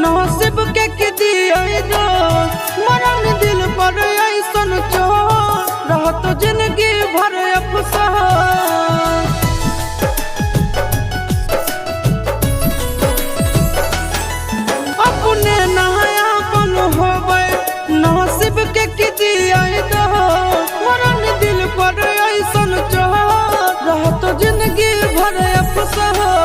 नसीब के दिया दोस्त मरन दिल पर ऐसन चोट रहत जिंदगी भर अफसोस। अपने नहायापन होवे नसीब के दिया दोस्त मरन दिल पर ऐसन चोट रहत जिंदगी भर अफसोस।